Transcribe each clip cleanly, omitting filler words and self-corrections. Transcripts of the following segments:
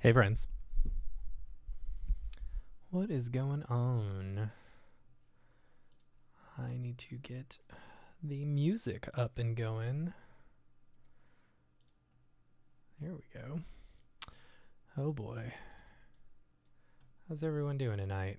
Hey friends. What is going on? I need to get the music up and going. There we go. Oh boy. How's everyone doing tonight?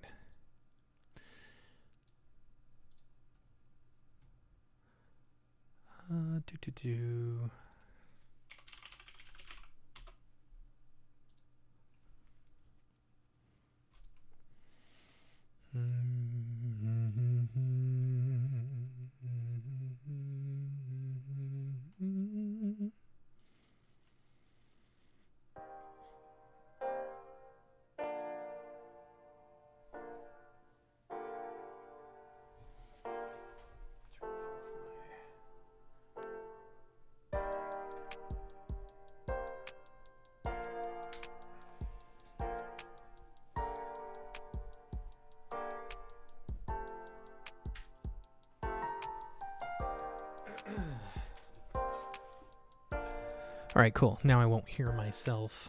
All right, cool. Now I won't hear myself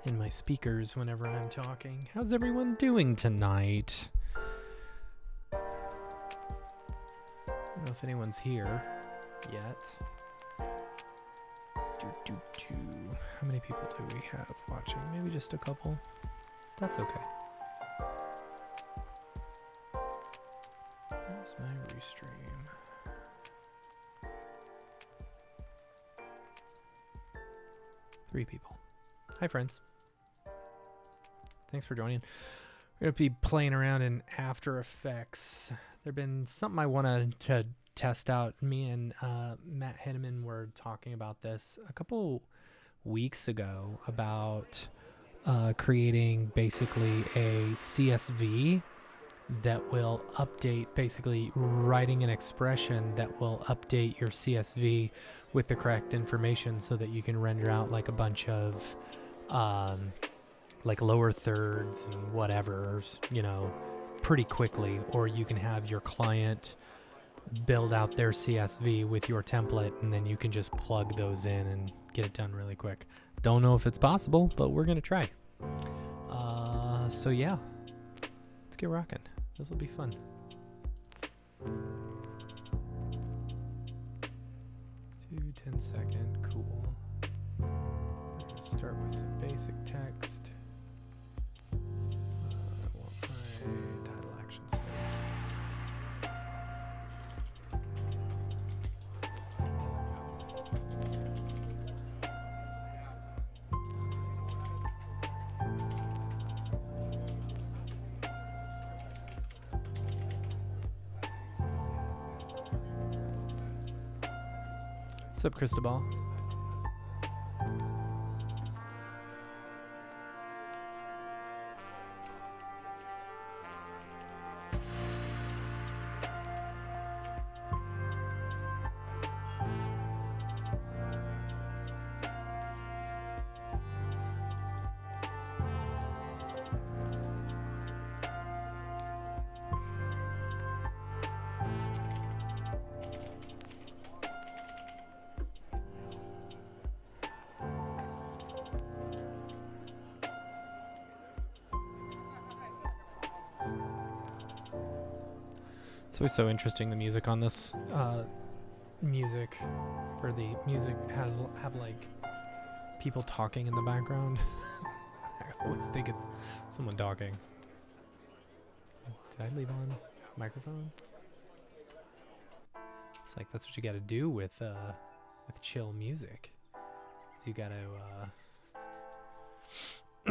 in my speakers whenever I'm talking. How's everyone doing tonight? I don't know if anyone's here yet. How many people do we have watching? Maybe just a couple. That's okay. Where's my restream? Three people. Hi, friends. Thanks for joining. We're going to be playing around in After Effects. There's been something I wanted to test out. Me and Matt Henneman were talking about this a couple weeks ago about creating basically a CSV that will update, basically writing an expression that will update your CSV with the correct information so that you can render out like a bunch of like lower thirds and whatever, you know, pretty quickly. Or you can have your client build out their CSV with your template and then you can just plug those in and get it done really quick. Don't know if it's possible, but we're gonna try. So yeah, let's get rocking. This will be fun. 10-second, cool. I'm gonna start with some basic text. I want my title action safe. What's up, Cristobal? It's always so interesting, the music on this the music have like people talking in the background. I always think it's someone talking. Did I leave on microphone? It's like that's what you got to do with chill music. So you got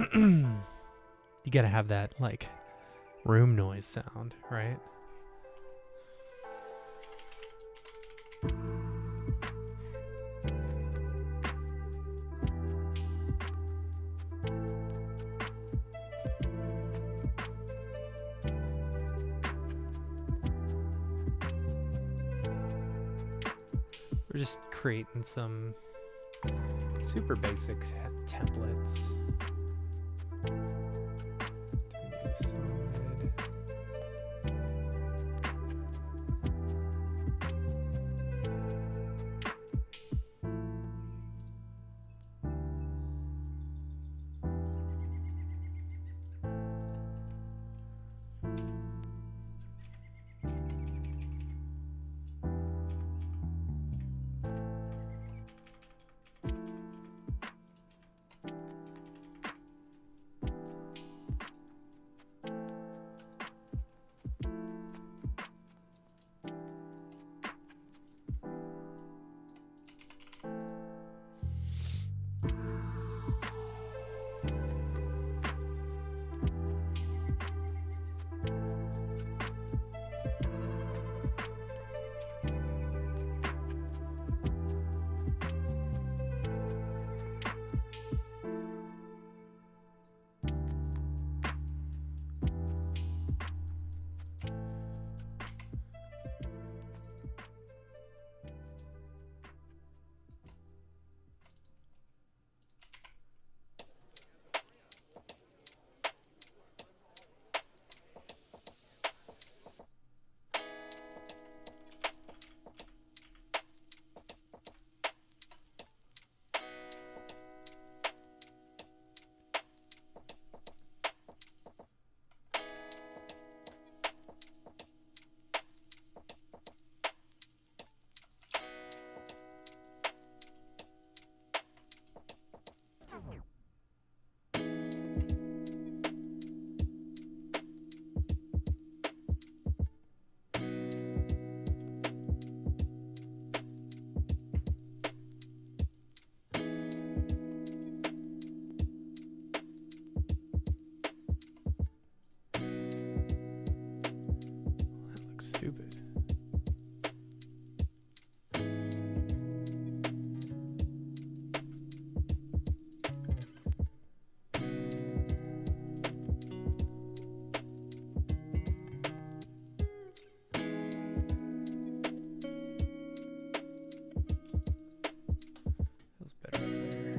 to you got to have that like room noise sound, right? We're just creating some super basic templates. Solid. looks stupid. Feels better up there.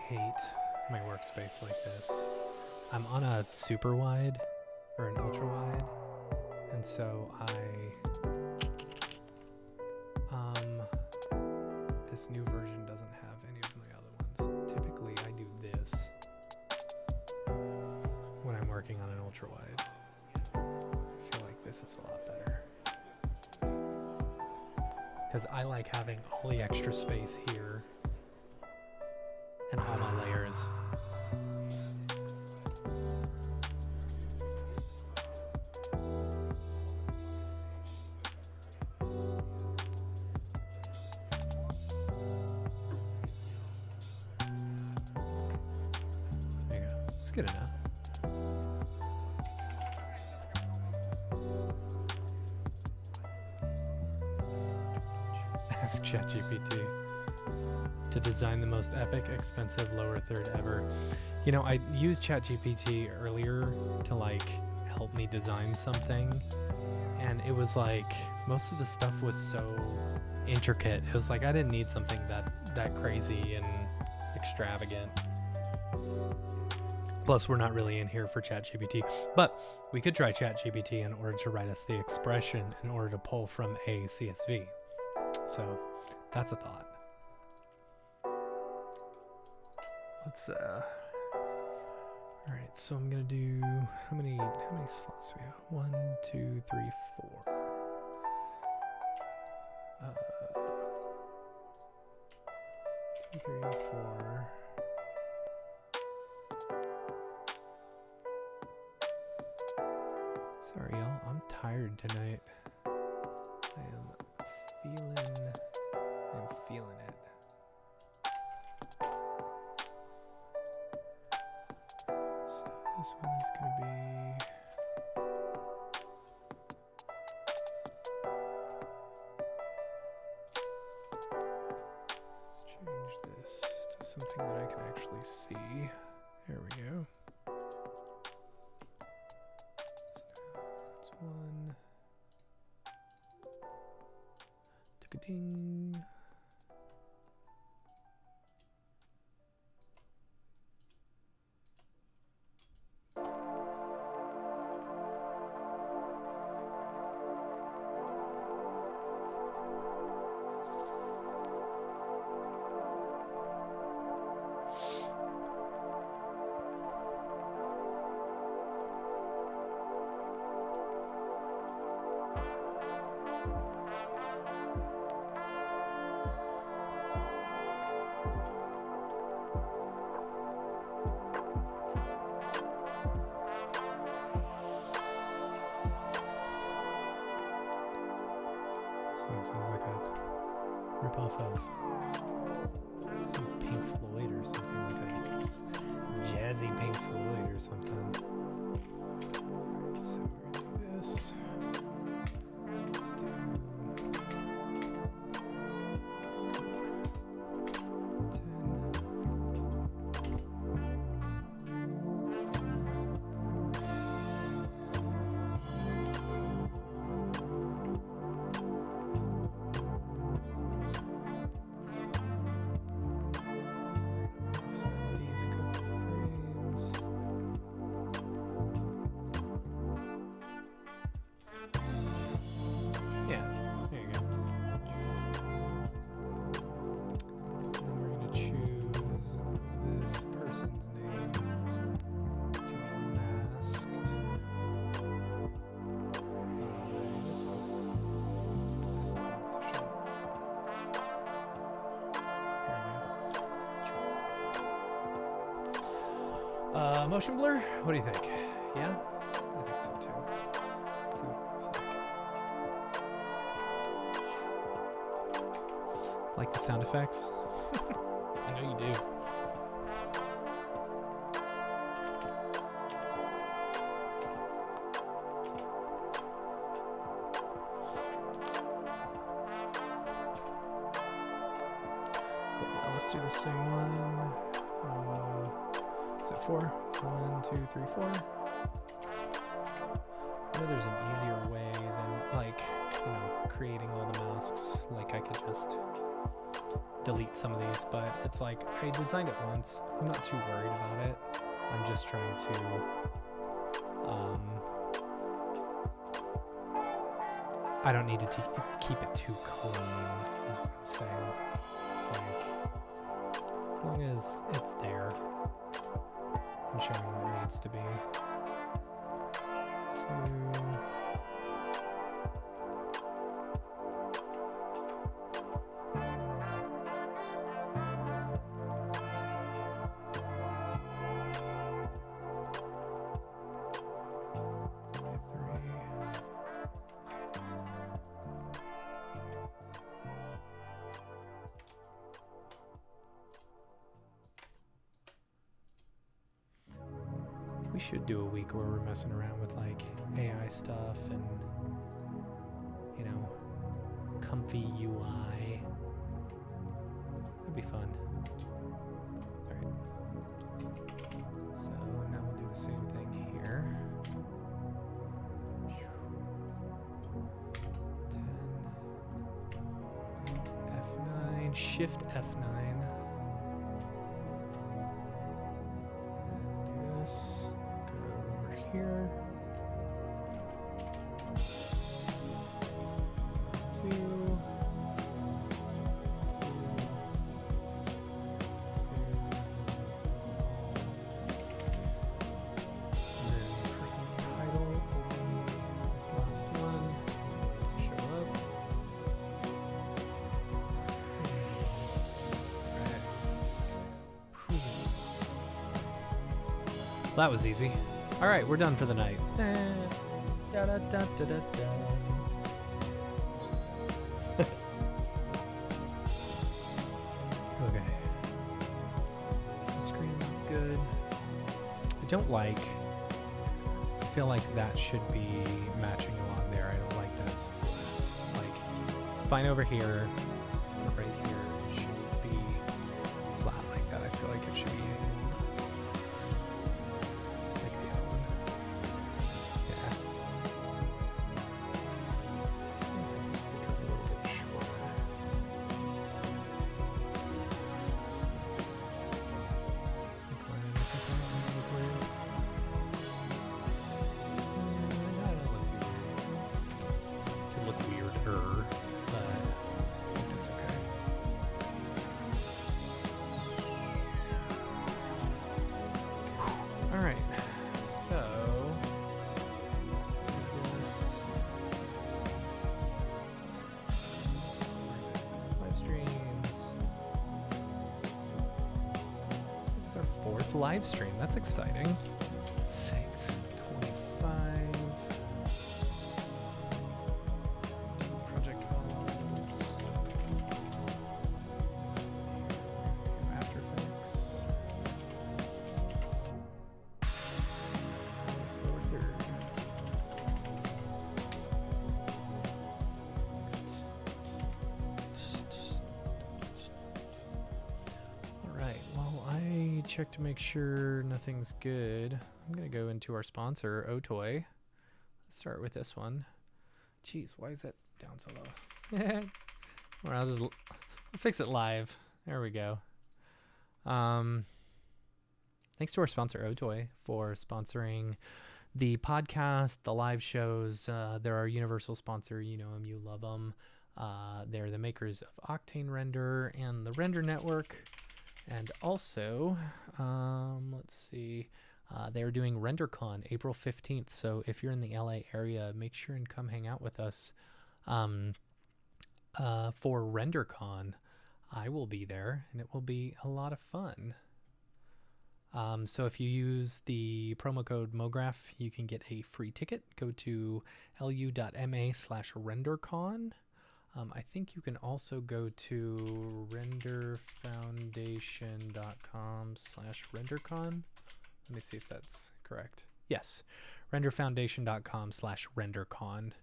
Hate my workspace like this. I'm on a super wide or an ultra wide, and so this new version doesn't have any of my other ones. Typically I do this when I'm working on an ultra wide. I feel like this is a lot better because I like having all the extra space here and all my layers. There you go. It's good enough. Ask ChatGPT to design the most epic, expensive lower third ever. You know, I used ChatGPT earlier to like help me design something, and it was like most of the stuff was so intricate. It was like I didn't need something that crazy and extravagant. Plus, we're not really in here for ChatGPT, but we could try ChatGPT in order to write us the expression in order to pull from a CSV. So that's a thought. Let's all right, so I'm gonna do how many slots do we have? 1, 2, 3, 4. 2, 3, 4. Sorry y'all, I'm tired tonight. I'm feeling it. So this one is going to be let's change this to something that I can actually see. There we go. So now that's one. Ding. rip off of some Pink Floyd or something, like a jazzy Pink Floyd or something. So we're gonna do this. Let's do 10. Motion blur? What do you think? Yeah? I think so too. Let's see what it looks like. Like the sound effects? I know you do. Let's do the same one. Is it 4? 1, 2, 3, 4. I know there's an easier way than, like, you know, creating all the masks. Like, I could just delete some of these, but it's like, I designed it once. I'm not too worried about it. I'm just trying to, I don't need to keep it too clean, is what I'm saying. It's like, as long as it's there and showing what it needs to be. 2. We should do a week where we're messing around with like AI stuff and, you know, comfy UI. That'd be fun. Alright. So now we'll do the same thing here. 10. F9, Shift F9. And do this. Here. 2, 2, 2. And then person's title will be this last one to show up. Right. That was easy. All right, we're done for the night. Okay. The screen is good. I don't like, I feel like that should be matching along there. I don't like that it's flat. Like, it's fine over here, but right here it should be flat like that. I feel like it should be live stream. That's exciting. 25. Project files. check to make sure nothing's good. I'm going to go into our sponsor, Otoy. Let's start with this one. Jeez, why is that down so low? Or I'll fix it live. There we go. Thanks to our sponsor, Otoy, for sponsoring the podcast, the live shows. They're our universal sponsor. You know them, you love them. They're the makers of Octane Render and the Render Network. And also, let's see, they're doing RenderCon April 15th. So if you're in the LA area, make sure and come hang out with us for RenderCon. I will be there, and it will be a lot of fun. So if you use the promo code Mograph, you can get a free ticket. Go to lu.ma/RenderCon. I think you can also go to renderfoundation.com/RenderCon. Let me see if that's correct. Yes, renderfoundation.com/RenderCon.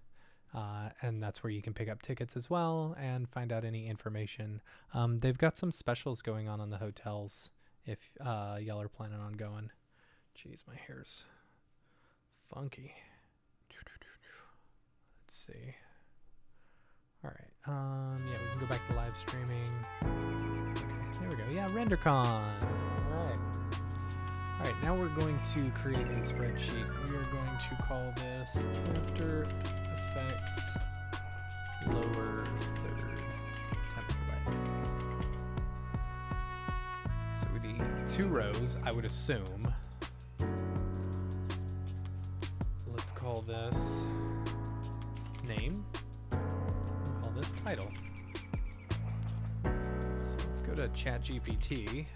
And that's where you can pick up tickets as well and find out any information. They've got some specials going on the hotels if y'all are planning on going. Jeez, my hair's funky. Let's see. All right. Yeah, we can go back to live streaming. Okay, there we go. Yeah, RenderCon. All right. All right, now we're going to create a spreadsheet. We are going to call this After Effects Lower Third Template. So we need 2 rows, I would assume. Let's call this name. We'll call this title. So let's go to ChatGPT.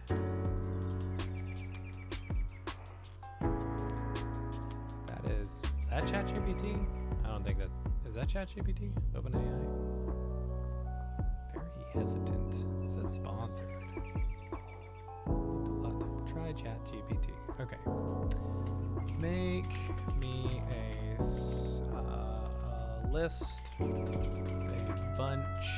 Is that ChatGPT? I don't think that is that ChatGPT? OpenAI. Very hesitant. It says sponsored. Try ChatGPT. Okay. Make me a list, a bunch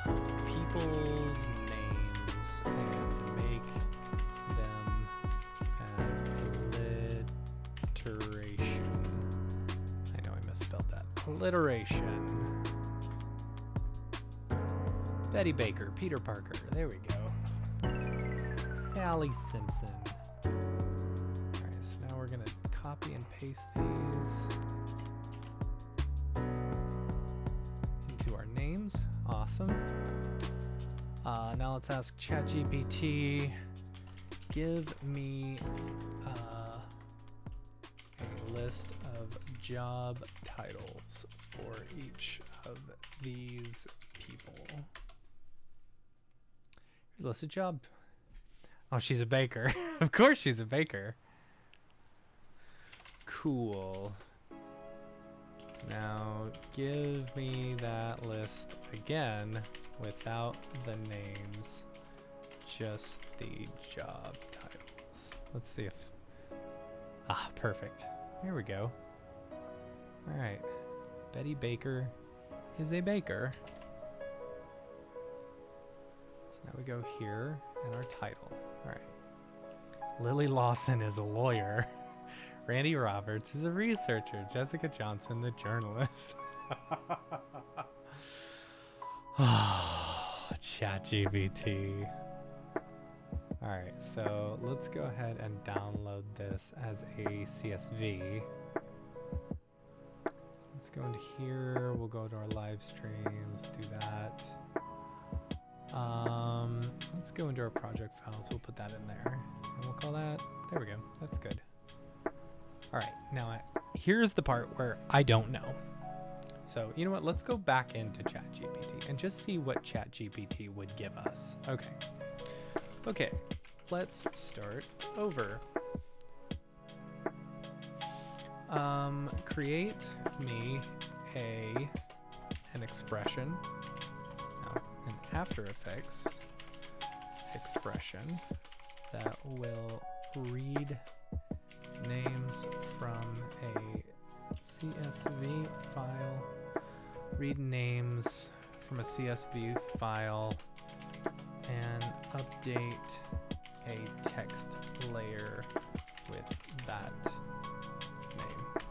of people's names, and make them alliteration. I know I misspelled that. Alliteration. Betty Baker, Peter Parker. There we go. Sally Simpson. Alright, so now we're going to copy and paste these into our names. Awesome. Now let's ask ChatGPT, give me a list of job titles for each of these people. Here's a list of job. Oh, she's a baker. Of course she's a baker. Cool. Now give me that list again without the names, just the job titles. Let's see if... Ah, perfect. There we go. All right. Betty Baker is a baker. So now we go here and our title. All right. Lily Lawson is a lawyer. Randy Roberts is a researcher. Jessica Johnson, the journalist. Oh, ChatGPT. All right, so let's go ahead and download this as a CSV. Let's go into here. We'll go to our live streams, do that. Let's go into our project files. We'll put that in there. And we'll call that, there we go. That's good. All right, now here's the part where I don't know. So you know what? Let's go back into ChatGPT and just see what ChatGPT would give us. Okay. Okay, let's start over. Create me an expression, an After Effects expression that will read names from a CSV file, read names from a CSV file, and update a text layer with that name.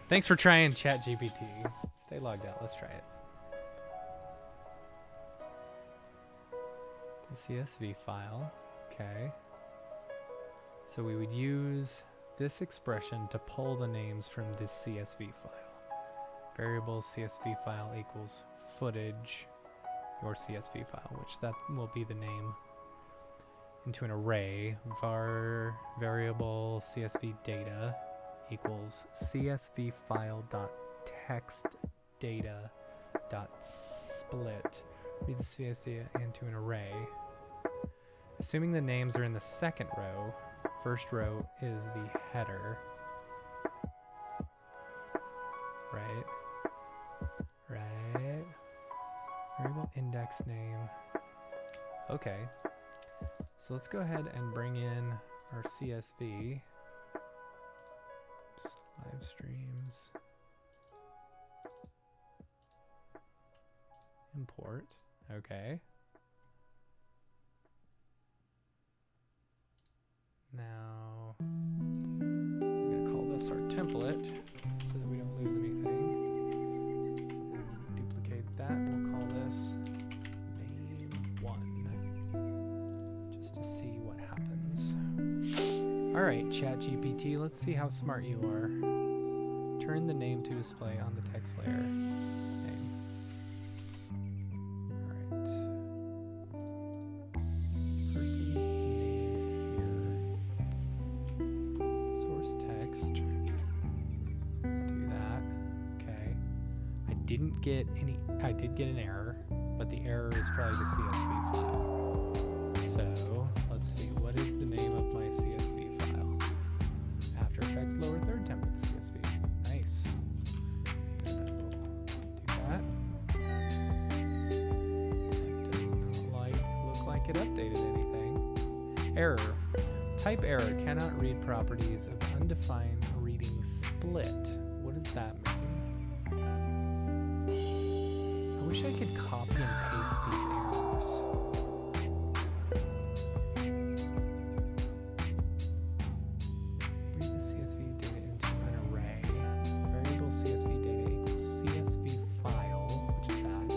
Thanks for trying ChatGPT. Stay logged out. Let's try it. The CSV file. Okay. So we would use this expression to pull the names from this CSV file. Variable CSV file equals footage, your CSV file, which that will be the name, into an array. Var variable CSV data equals CSV file dot text data dot split. Read the CSV into an array. Assuming the names are in the second row, first row is the header. Right. Right. Variable index name. Okay. So let's go ahead and bring in our CSV. Oops, live streams. Import. Okay. Now, we're going to call this our template so that we don't lose anything. And duplicate that. We'll call this name 1, just to see what happens. All right, ChatGPT, let's see how smart you are. Turn the name to display on the text layer. Name. All right. Person's name here. Source text. Let's do that. Okay. I didn't get any. I did get an error, but the error is probably the CSV file. So let's see. What is the name of my CSV file? After Effects lower third template CSV. Nice. And I will do that. That does not look like it updated anything. Error. Type error cannot read properties of undefined reading split. What does that mean? I wish I could copy and paste these errors. Read the CSV data into an array. Variable CSV data equals CSV file, which is that,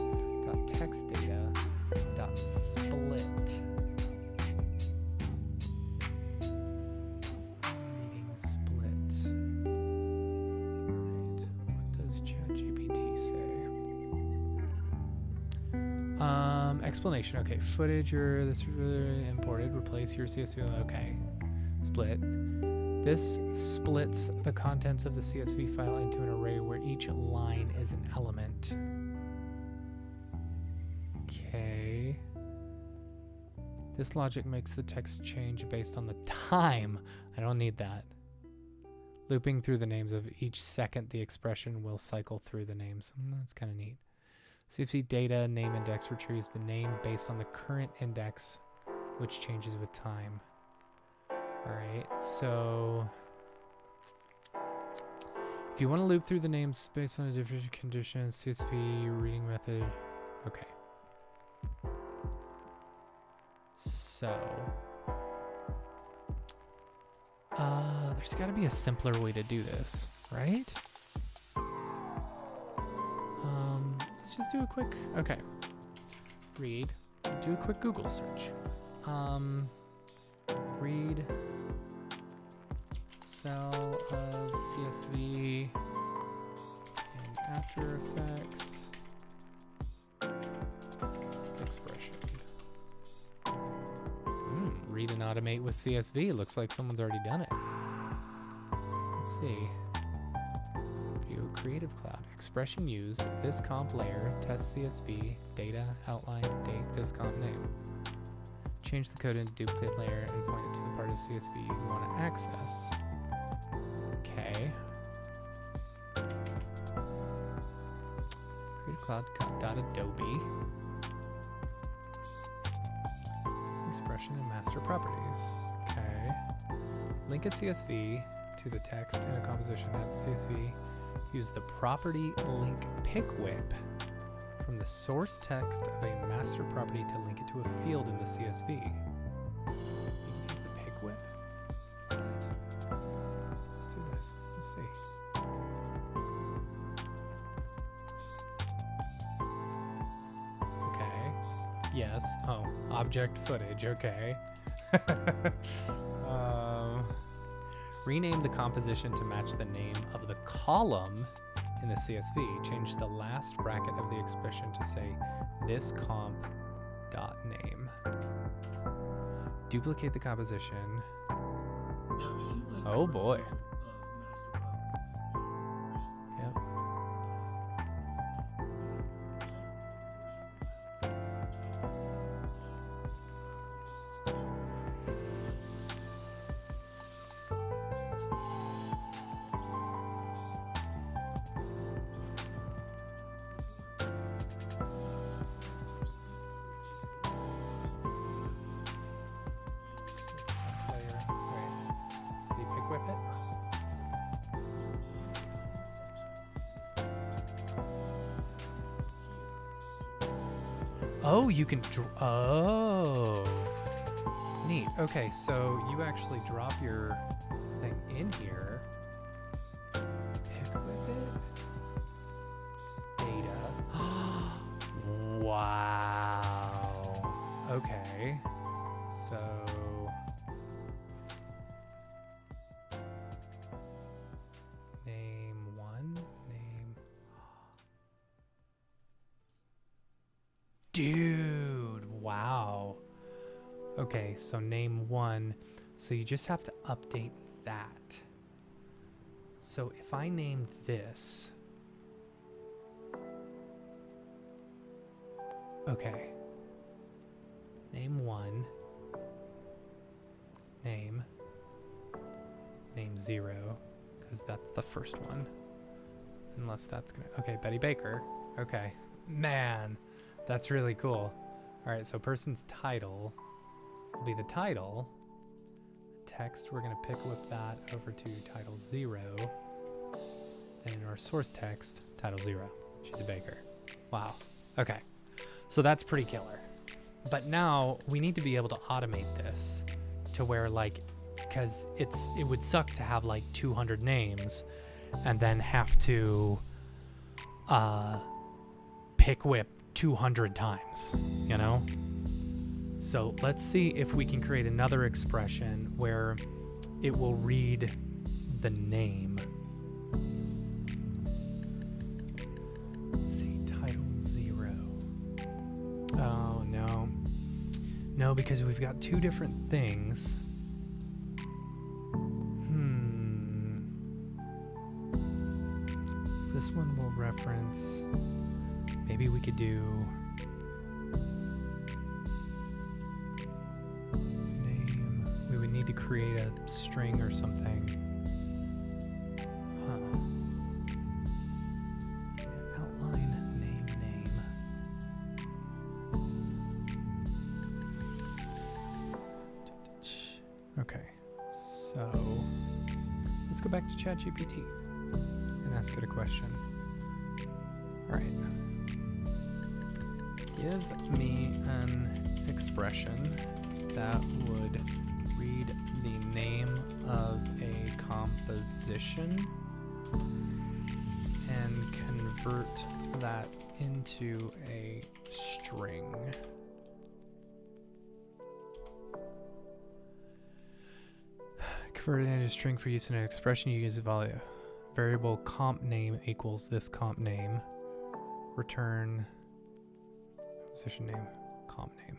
dot text data, dot split. Reading split. Right. What does ChatGPT say? Explanation. Okay, footage or this imported. Replace your CSV. Okay, split. This splits the contents of the CSV file into an array where each line is an element. Okay. This logic makes the text change based on the time. I don't need that. Looping through the names of each second, the expression will cycle through the names. That's kind of neat. CSV data name index retrieves the name based on the current index, which changes with time. All right, so if you want to loop through the names based on a different condition, CSV reading method. Okay. So there's got to be a simpler way to do this, right? Let's just do a quick, okay. Read, do a quick Google search. Read cell of CSV in After Effects expression. Read and automate with CSV. Looks like someone's already done it. Let's see. View Creative Cloud. Expression used. This comp layer. Test CSV. Data. Outline. Date. This comp name. Change the code into duplicate layer and point it to the part of CSV you want to access. Okay. Creative Cloud. Adobe. Expression and master properties. Okay. Link a CSV to the text in a composition. Add the CSV. Use the property link pick whip from the source text of a master property to link it to a field in the CSV. whip. Let's do this. Let's see. Okay. Yes. Oh, object footage. Okay. Rename the composition to match the name of the column in the CSV. Change the last bracket of the expression to say this comp dot name. Duplicate the composition. Oh boy. Yep. Oh, you can oh, neat. Okay, so you actually drop your thing in here. Pick whip it. Data. Wow. Okay. So name one, name. Dude, wow. Okay, so name one. So you just have to update that. So if I named this. Okay. Name one. Name 0, because that's the first one. Unless that's gonna, okay, Betty Baker. Okay, man. That's really cool. All right, so person's title will be the title. Text, we're gonna pick with that over to title 0. And in our source text, title 0. She's a baker. Wow. Okay, so that's pretty killer. But now we need to be able to automate this to where like, because it would suck to have like 200 names and then have to pick whip 200 times, you know? So let's see if we can create another expression where it will read the name. Let's see, title 0. Oh, no. No, because we've got two different things. This one will reference, maybe we could do name. We would need to create a string or something. Outline name. Okay, so let's go back to ChatGPT. Ask it a question. All right. Give me an expression that would read the name of a composition and convert that into a string. Convert it into a string for use in an expression. You use a value. Variable comp name equals this comp name. Return position name, comp name.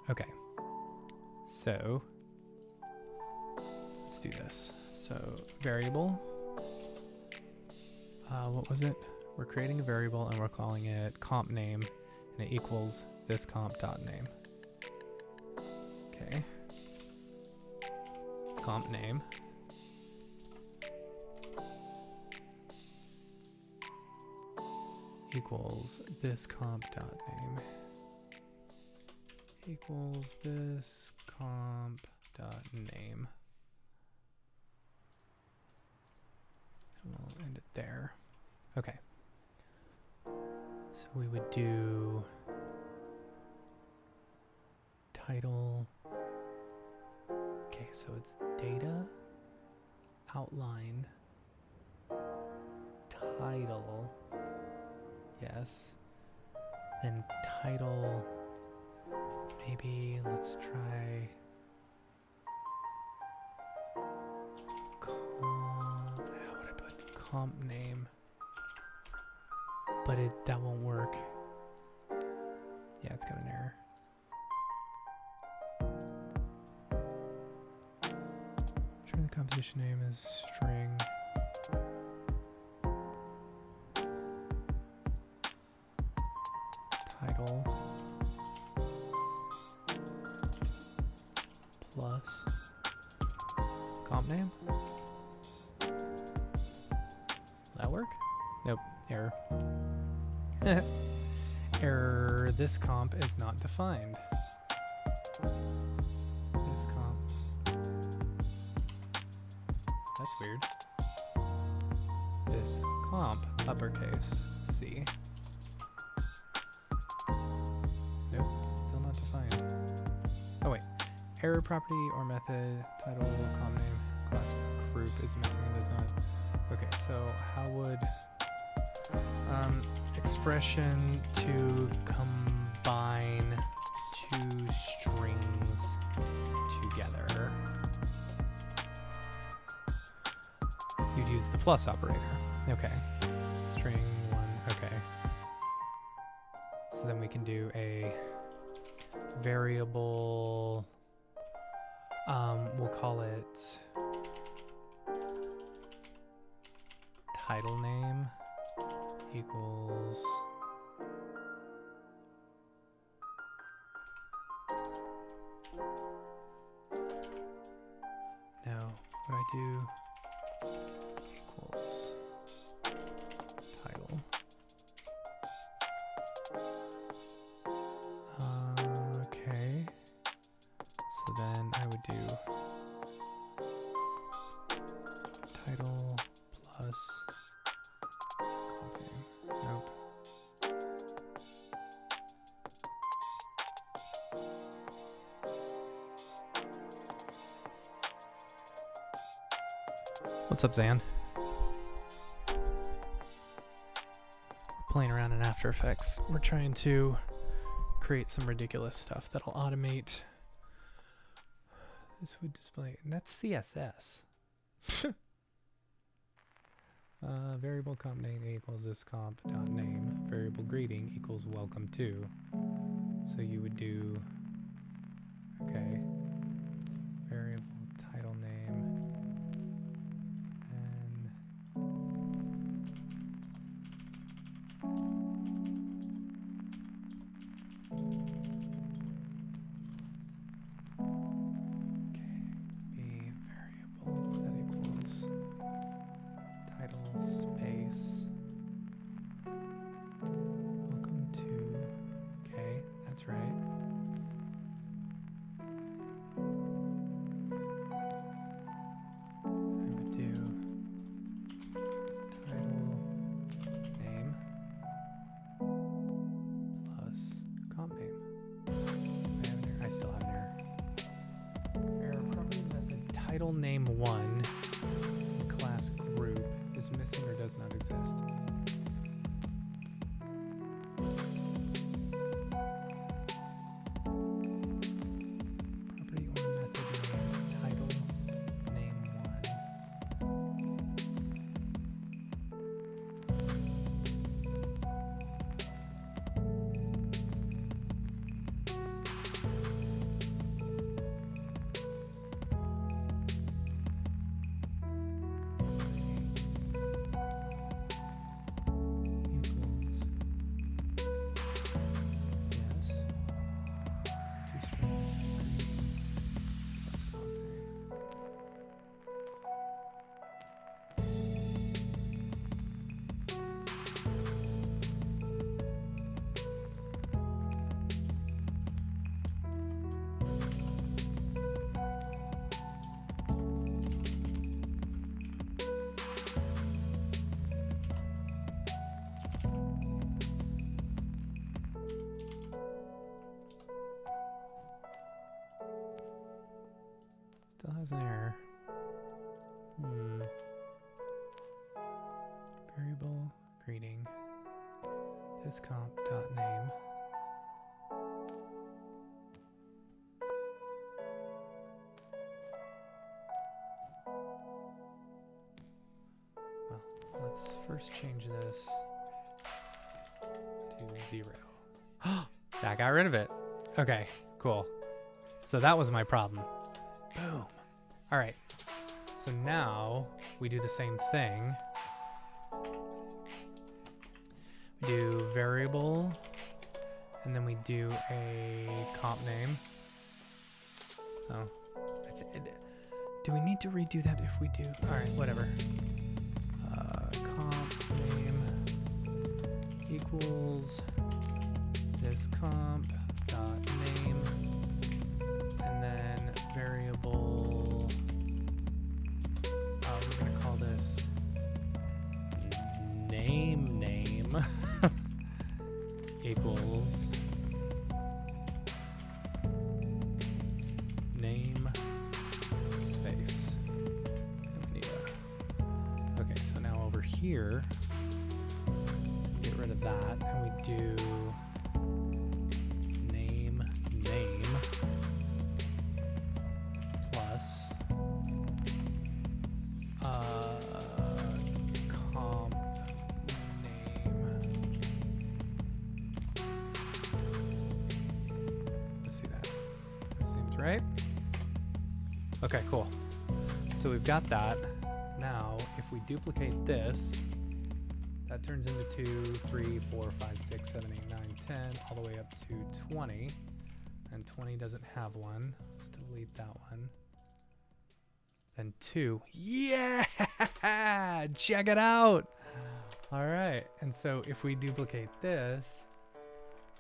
Okay. So let's do this. So variable. What was it? We're creating a variable and we're calling it comp name, and it equals this comp dot name. Okay. Comp name. Equals this comp dot name equals this comp dot name. And we'll end it there. Okay. So we would do so it's data, outline, title, yes, then title, maybe let's try comp, how would I put comp name, but that won't work. Yeah, it's got an error. Sure, the composition name is string. Title plus comp name. Will that work? Nope, error. Error, this comp is not defined. This comp. That's weird. This comp, uppercase C. Nope, still not defined. Oh wait, error property or method, title, comp name, class group is missing and does not. Okay, so how would expression to combine two strings together? You'd use the plus operator. Okay. String one, okay. So then we can do a variable, we'll call it title name equals now what I do equals title. Okay, so then I would do title plus comp name. Nope. What's up, Zan? We're playing around in After Effects. We're trying to create some ridiculous stuff that'll automate. This would display, and that's CSS. Variable comp name equals this comp dot name. Variable greeting equals welcome to. So you would do, okay, variable title name, and okay, be variable that equals title space welcome to. Okay, that's right. I would do title name plus comp name. I have an error. I still have an error. Error property method title name 1 class group is missing or does not exist. Property or method name title name 1. Still has an error. Variable greeting. This comp.name. Well, let's first change this to 0. That got rid of it. Okay, cool. So that was my problem. Boom. All right. So now we do the same thing. We do variable, and then we do a comp name. Oh. Do we need to redo that if we do? All right, whatever. Comp name equals this comp dot name, and then variable, we're gonna call this name equals name space. Okay, so now over here, get rid of that, and we do name plus comp name. Let's see that. That seems right. Okay, cool. So we've got that. Now, if we duplicate this, that turns into 2, 3, 4, 5, 6, 7, 8, 9, 10, all the way up to 20. And 20 doesn't have one. Let's delete that one. Then 2. Yeah! Check it out! All right. And so if we duplicate this,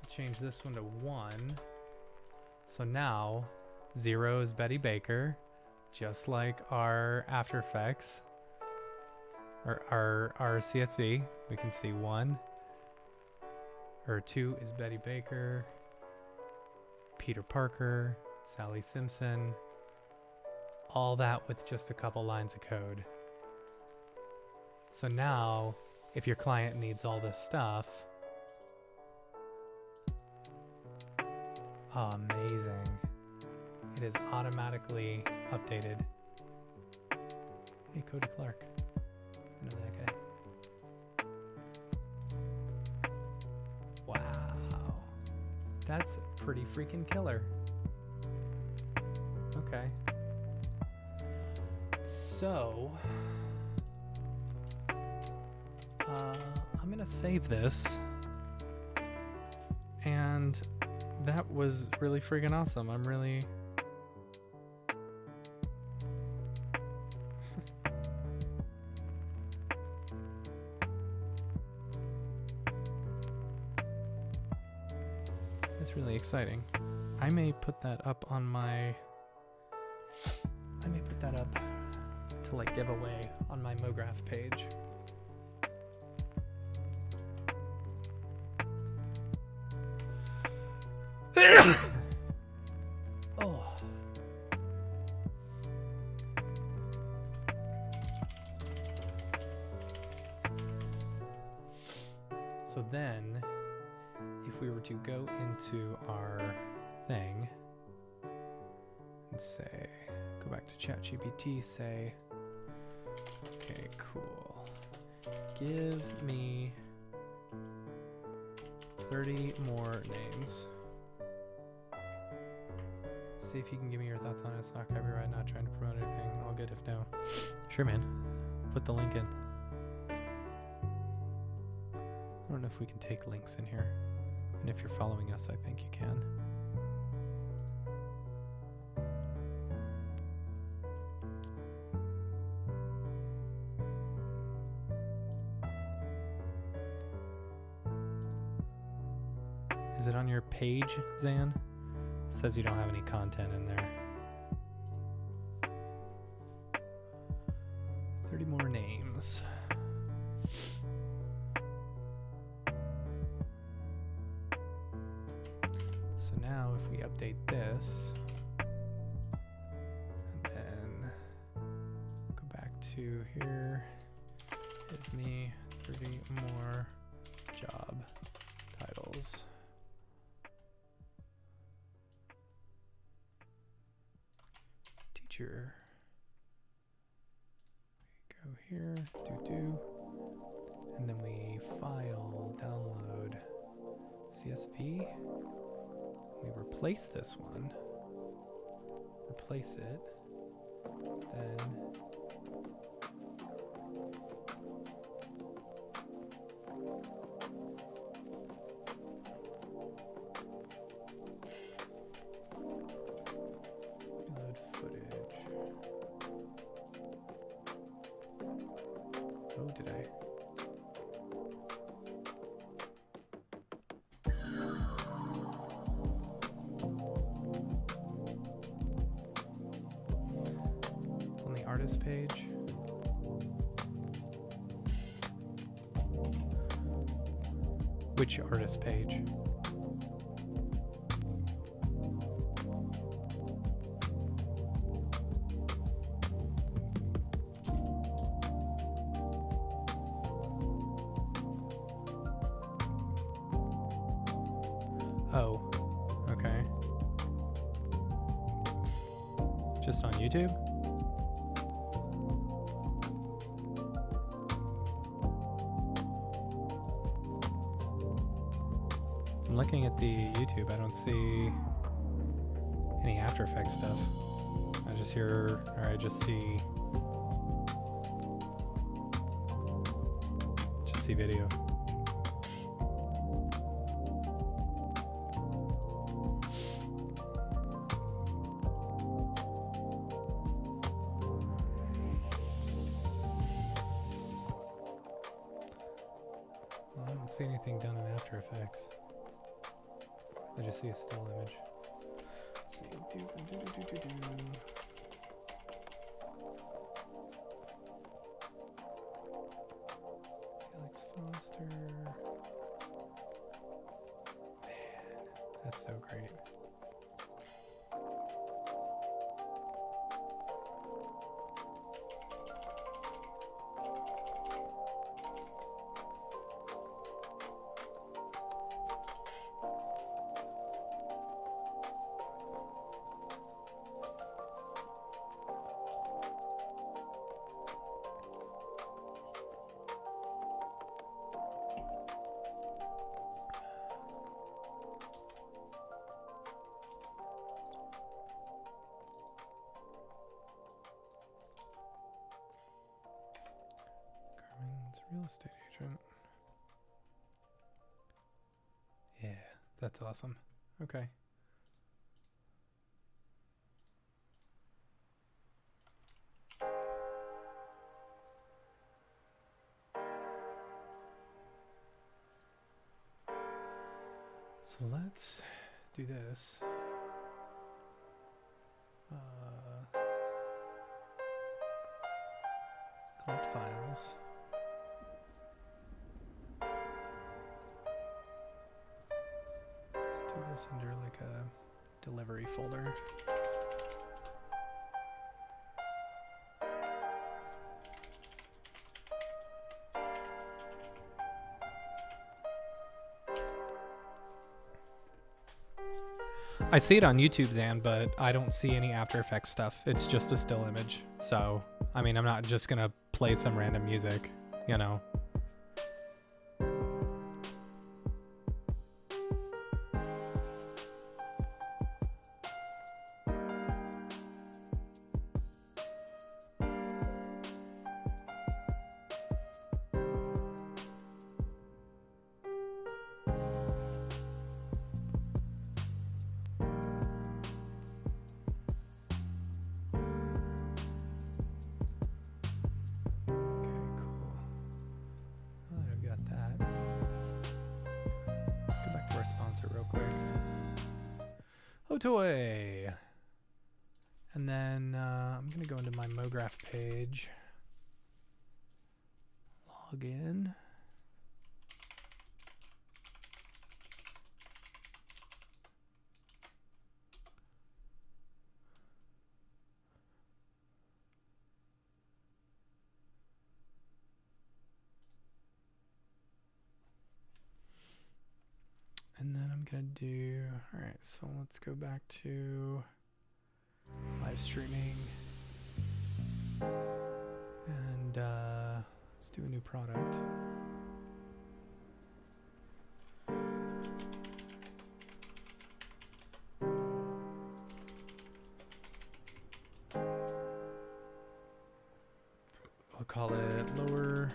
change this one to 1. So now 0 is Betty Baker, just like our After Effects. Our CSV, we can see 1 or 2 is Betty Baker, Peter Parker, Sally Simpson, all that with just a couple lines of code. So now, if your client needs all this stuff, amazing. It is automatically updated. Hey, Cody Clark. I know that guy. Wow. That's pretty freaking killer. Okay. So, I'm gonna save this. And that was really freaking awesome. I'm really... It's really exciting. I may put that up on my... I may put that up to like give away on my Mograph page. Oh. So then, if we were to go into our thing and say, go back to ChatGPT, say, okay, cool. Give me 30 more names. See if you can give me your thoughts on it. It's not copyright, not trying to promote anything. All good if no. Sure, man. Put the link in. I don't know if we can take links in here. And if you're following us, I think you can. Is it on your page, Zan? It says you don't have any content in there. 30 more names. So now if we update this, and then to here. Give me 30 more job titles. Teacher. Go here, do, and then we file, download CSV. We replace this one. Replace it. Then load footage. Oh, did I? It's on the artist page. Which artist page? Oh, okay. Just on YouTube? I'm looking at the YouTube. I don't see any After Effects stuff. I just hear, or I just see video. I don't see anything done in After Effects. I just see a still image. Let's see. Felix Foster. Man, that's so great. Real estate agent. Yeah, that's awesome. Okay. So let's do this. Collect files. Let's do this under like a delivery folder. I see it on YouTube, Zan, but I don't see any After Effects stuff. It's just a still image. So, I mean, I'm not just gonna play some random music, you know. Toy. And then I'm gonna go into my Mograph page, log in. gonna do, all right, so let's go back to live streaming. And let's do a new product. I'll call it lower.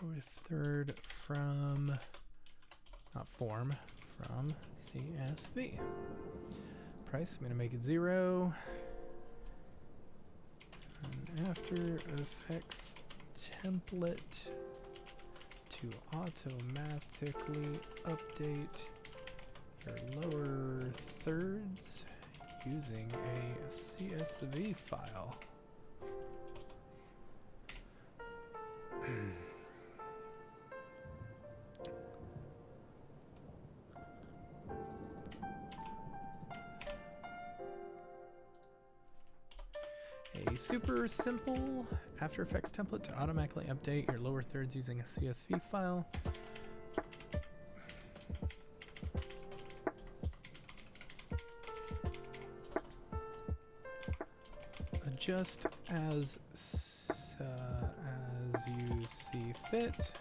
Lower third from, not form, from CSV. Price, I'm going to make it 0. And After Effects template to automatically update your lower thirds using a CSV file. A super simple After Effects template to automatically update your lower thirds using a CSV file. Adjust as you see fit.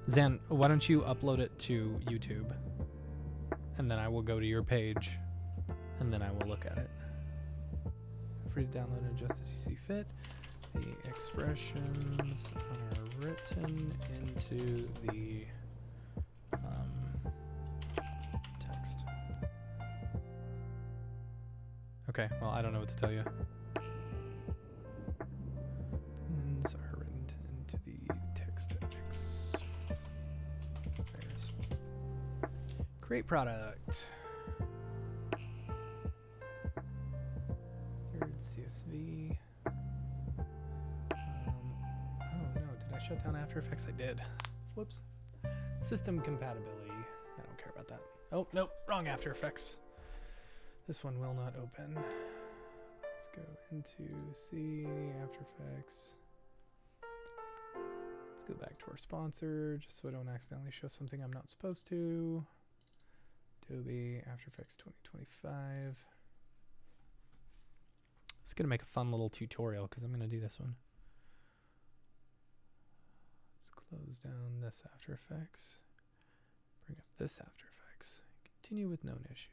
Zan, why don't you upload it to YouTube, and then I will go to your page, and then I will look at it. Free to download and adjust as you see fit. The expressions are written into the text. Okay, well, I don't know what to tell you. Expressions are written into the text. Great product. CSV. Oh no, did I shut down After Effects? I did. Whoops. System compatibility. I don't care about that. Oh, nope, wrong After Effects. This one will not open. Let's go into C, After Effects. Let's go back to our sponsor, just so I don't accidentally show something I'm not supposed to. Adobe After Effects 2025. It's going to make a fun little tutorial because I'm going to do this one. Let's close down this After Effects. Bring up this After Effects. Continue with known issue.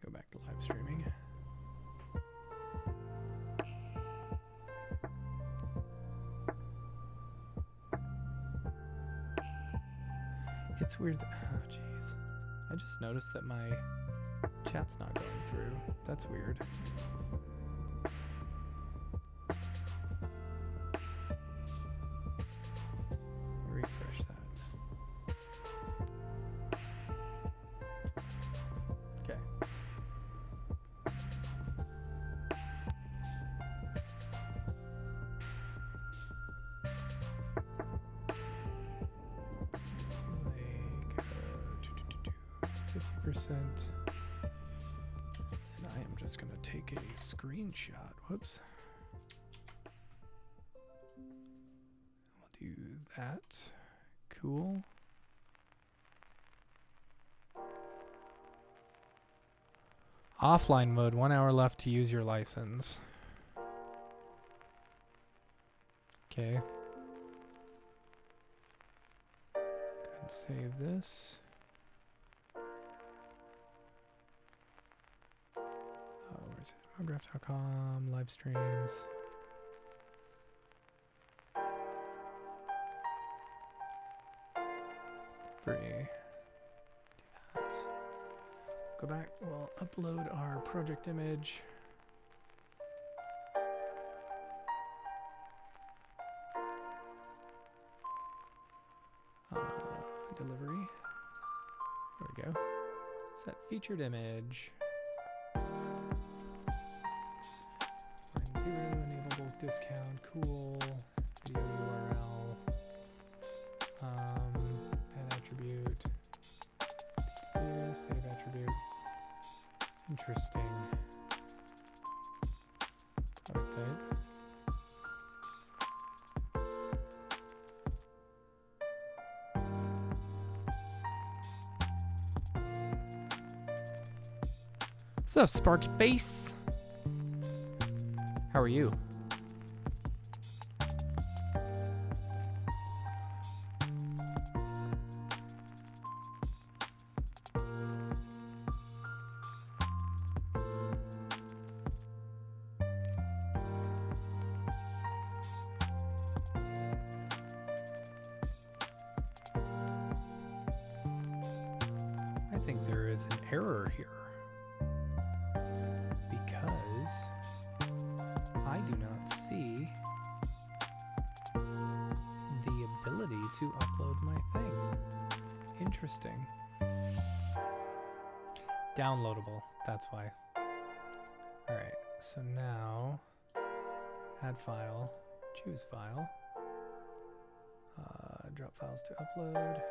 Go back to live streaming. It's weird. Oh, jeez. I just noticed that my chat's not going through. That's weird. Refresh that. Okay. Let's do like 50%. And I am just going to take a screenshot. Whoops. I'll do that. Cool. Offline mode, 1 hour left to use your license. Okay. Go ahead and save this. Where is it? Mograph.com, live streams. Free. Do that. Go back, we'll upload our project image. delivery. There we go. Set featured image. 0, enable bulk discount, cool. Video URL. Add attribute. Save attribute. Interesting. Product type. What's up, Sparky Face? How are you? I think there is an error here. Because I do not see the ability to upload my thing. Interesting. Downloadable, that's why. Alright, so now add file, choose file, drop files to upload,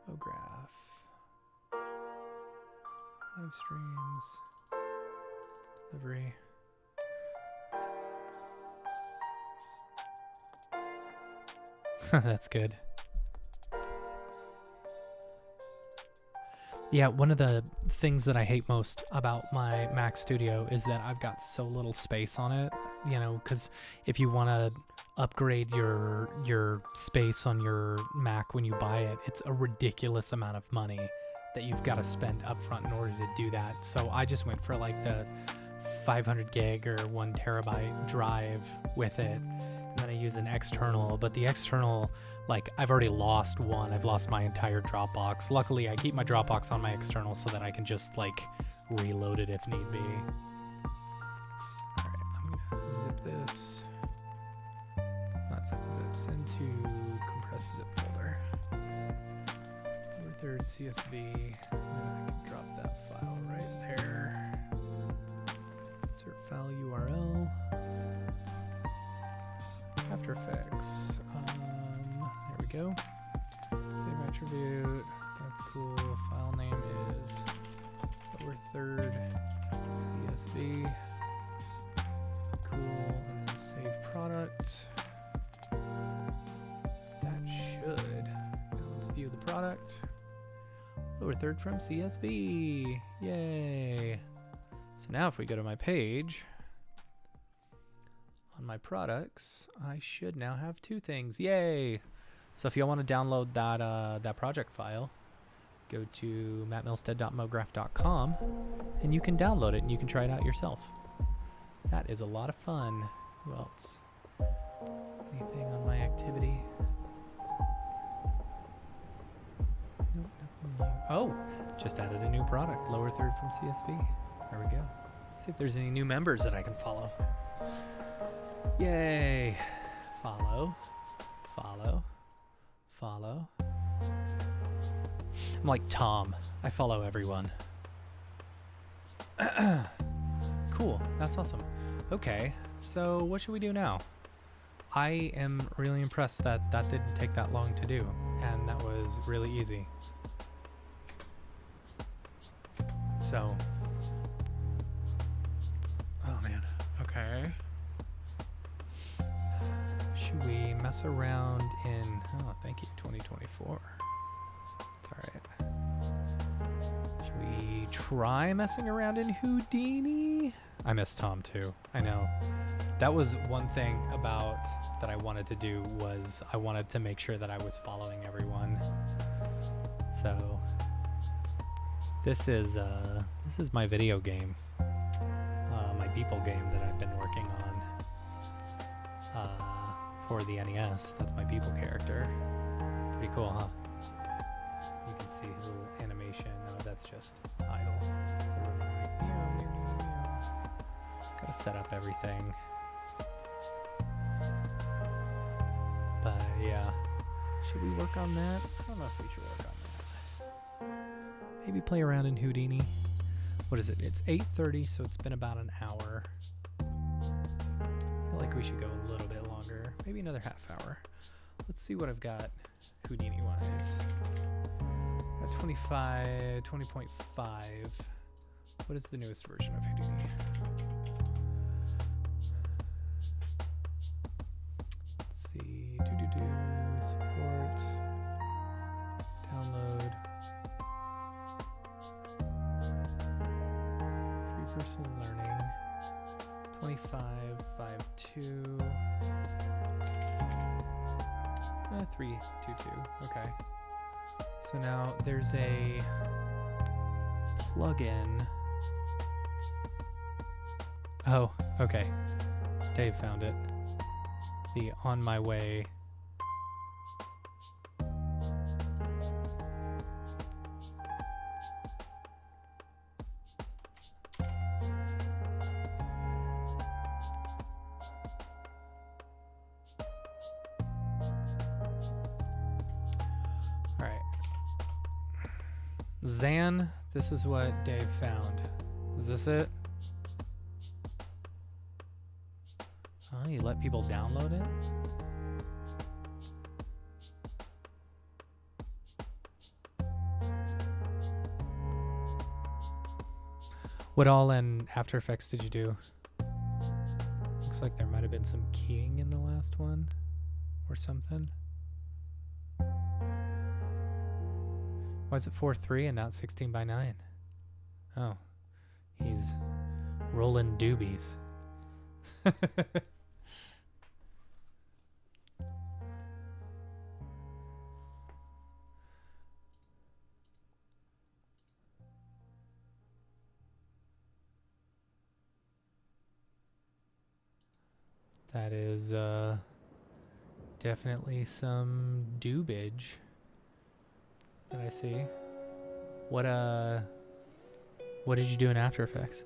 Mograph. Live streams, delivery. That's good. Yeah, one of the things that I hate most about my Mac Studio is that I've got so little space on it, you know, because if you want to upgrade your space on your Mac when you buy it, it's a ridiculous amount of money that you've got to spend up front in order to do that. So I just went for like the 500 gig or 1 terabyte drive with it, and then I use an external, but the external, like, I've already lost one. I've lost my entire Dropbox. Luckily, I keep my Dropbox on my external so that I can just like reload it if need be. All right, I'm gonna zip this. Not zip, send to compressed zip folder. Lower third CSV, and then I can drop that file right there. Insert file URL. After Effects. There we go. Save attribute. That's cool. File name is lower third CSV. Cool. And then save product. That should. Now let's view the product. Lower third from CSV. Yay. So now if we go to my page, on my products, I should now have 2 things. Yay! So if you want to download that project file, go to mattmilstead.mograph.com and you can download it and you can try it out yourself. That is a lot of fun. Who else? Anything on my activity? Nope, nothing new. Oh, just added a new product. Lower third from CSV. There we go. Let's see if there's any new members that I can follow. Yay! Follow. Follow. Follow. I'm like Tom. I follow everyone. Cool. That's awesome. Okay. So what should we do now? I am really impressed that that didn't take that long to do. And that was really easy. So. Oh man. Okay. Should we mess around in, oh, thank you, 2024. It's all right. Should we try messing around in Houdini? I miss Tom too, I know. That was one thing about that I wanted to do was I wanted to make sure that I was following everyone. So this is my video game, my Beeple game that I've been working on. For the NES. That's my Beeple character. Pretty cool, huh? You can see his little animation. No, that's just idle. So we're like, meow, meow, meow, meow. Gotta set up everything. But Yeah. Should we work on that? I don't know if we should work on that. Maybe play around in Houdini. What is it? It's 8:30, so it's been about an hour. I feel like we should go a little bit longer. Maybe another half hour. Let's see what I've got Houdini-wise. 25, 20.5. What is the newest version of Houdini? Let's see. Support. Download. Free personal learning. 25.5.2. 3.2.2. Okay. So now there's a plugin. Oh, okay. Dave found it. The On My Way. Zan, this is what Dave found. Is this it? Oh, you let people download it? What all in After Effects did you do? Looks like there might have been some keying in the last one or something. Why is it 4:3 and not 16:9? Oh, he's rolling doobies. That is definitely some doobage that I see. What did you do in After Effects?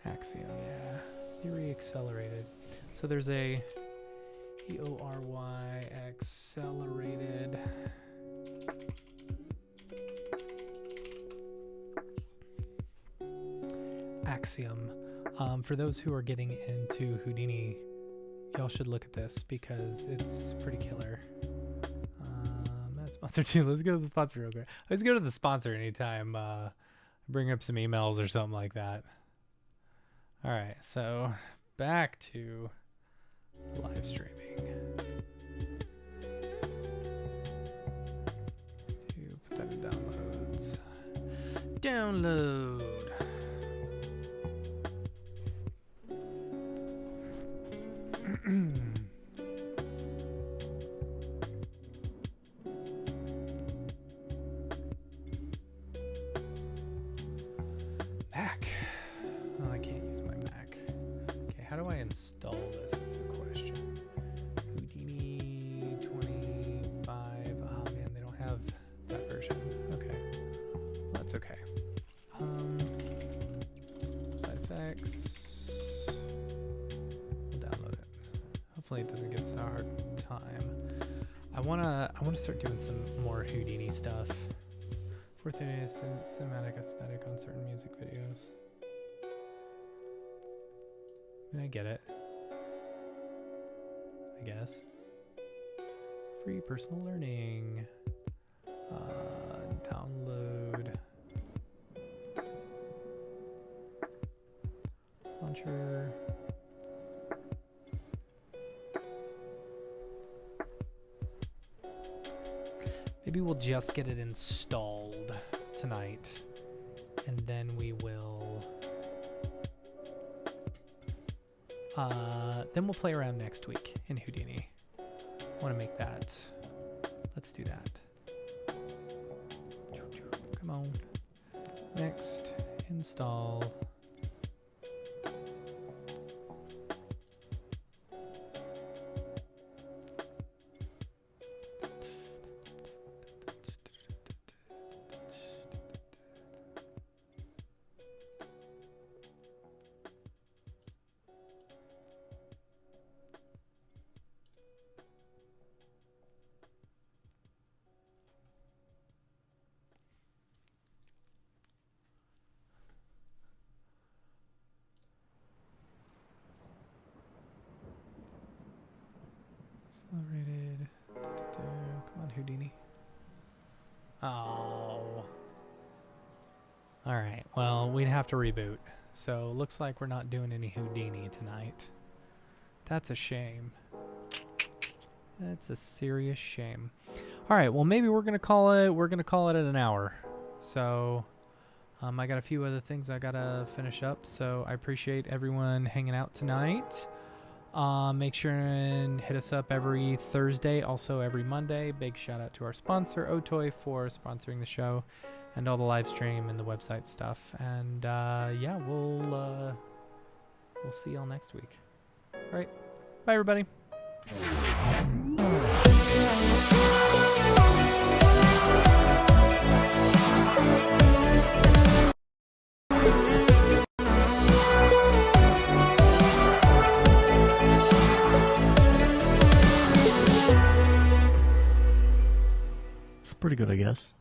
Axiom, yeah. Theory accelerated. So there's a EORY accelerated. Axiom. For those who are getting into Houdini, y'all should look at this because it's pretty killer. Not sponsored too. Let's go to the sponsor real quick. Let's go to the sponsor anytime. Bring up some emails or something like that. All right, so back to live streaming. Put that in downloads. Download. Mac. Oh, I can't use my Mac. Okay, how do I install this is the question. Houdini 25. Oh man, they don't have that version. Okay. Well, that's okay. Side effects. We'll download it. Hopefully it doesn't give us a hard time. I wanna start doing some more Houdini stuff. 430 is cinematic aesthetic on certain music videos. I mean, I get it. I guess. Free personal learning. Download. Launcher. Maybe we'll just get it installed tonight, and then we will play around next week in Houdini. I want to make that. Let's do that. Come on. Next, install. Accelerated. Come on, Houdini. Oh. Alright, well, we'd have to reboot. So, looks like we're not doing any Houdini tonight. That's a shame. That's a serious shame. Alright, well, maybe we're going to call it an hour. So, I got a few other things I got to finish up. So, I appreciate everyone hanging out tonight. Make sure and hit us up every Thursday, also every Monday. Big shout out to our sponsor, Otoy, for sponsoring the show and all the live stream and the website stuff. And yeah, we'll see y'all next week. All right, bye everybody. It's pretty good, I guess.